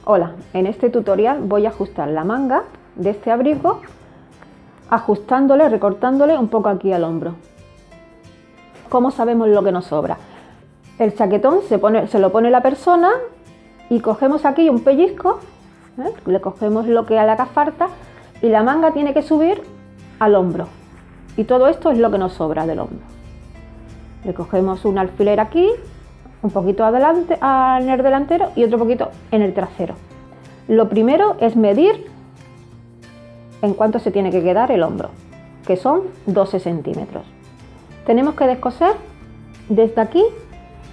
Hola, en este tutorial voy a ajustar la manga de este abrigo, ajustándole, recortándole un poco aquí al hombro. ¿Cómo sabemos lo que nos sobra? El chaquetón se lo pone la persona y cogemos aquí un pellizco, le cogemos lo que le haga falta y la manga tiene que subir al hombro. Y todo esto es lo que nos sobra del hombro. Le cogemos un alfiler aquí, un poquito adelante en el delantero y otro poquito en el trasero. Lo primero es medir en cuánto se tiene que quedar el hombro, que son 12 centímetros. Tenemos que descoser desde aquí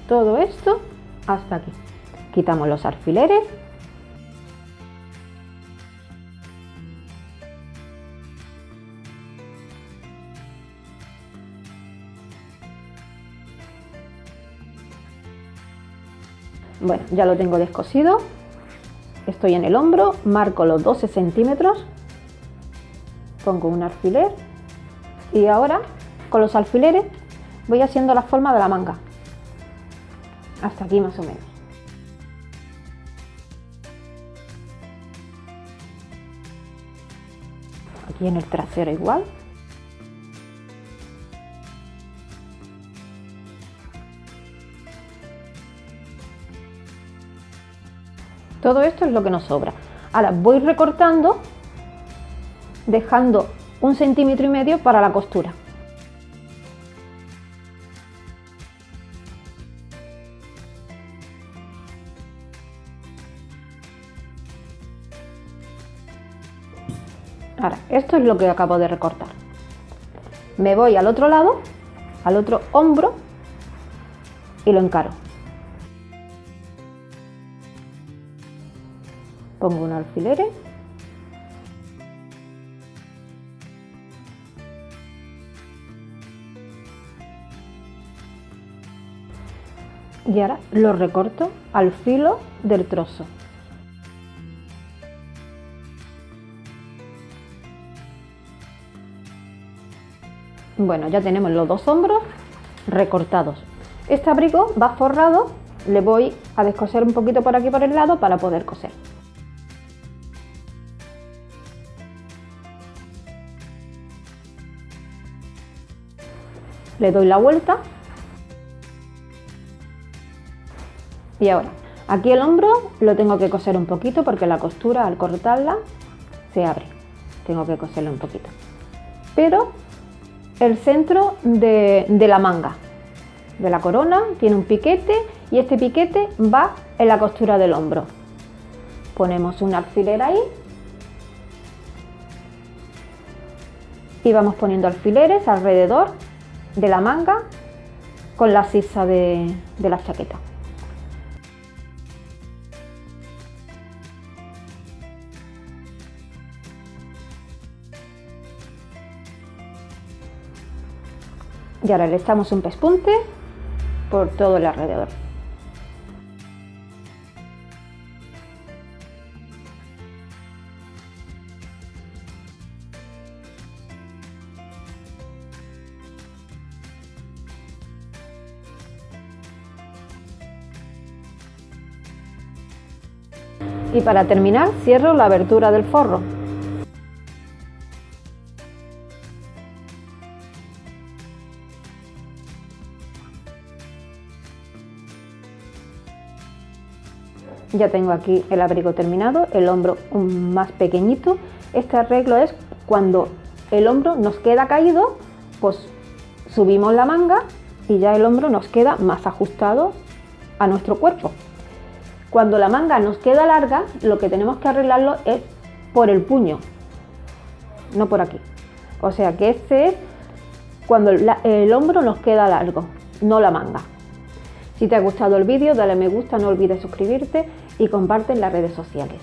todo esto hasta aquí. Quitamos los alfileres. Bueno, ya lo tengo descosido. Estoy en el hombro, marco los 12 centímetros, pongo un alfiler y ahora con los alfileres voy haciendo la forma de la manga. Hasta aquí más o menos. Aquí en el trasero igual. Todo esto es lo que nos sobra. Ahora voy recortando, dejando 1,5 centímetros para la costura. Ahora, esto es lo que acabo de recortar. Me voy al otro lado, al otro hombro y lo encaro. Pongo un alfiler y ahora lo recorto al filo del trozo. Bueno, ya tenemos los dos hombros recortados. Este abrigo va forrado, le voy a descoser un poquito por aquí por el lado para poder coser. Le doy la vuelta y ahora aquí el hombro lo tengo que coser un poquito porque la costura al cortarla se abre, tengo que coserlo un poquito, pero el centro de la manga de la corona tiene un piquete y este piquete va en la costura del hombro. Ponemos un alfiler ahí y vamos poniendo alfileres alrededor de la manga con la sisa de la chaqueta. Y ahora le echamos un pespunte por todo el alrededor. Y para terminar cierro la abertura del forro. Ya tengo aquí el abrigo terminado, el hombro más pequeñito. Este arreglo es cuando el hombro nos queda caído, pues subimos la manga y ya el hombro nos queda más ajustado a nuestro cuerpo. Cuando la manga nos queda larga, lo que tenemos que arreglarlo es por el puño, no por aquí. O sea que este es cuando el hombro nos queda largo, no la manga. Si te ha gustado el vídeo, dale a me gusta, no olvides suscribirte y comparte en las redes sociales.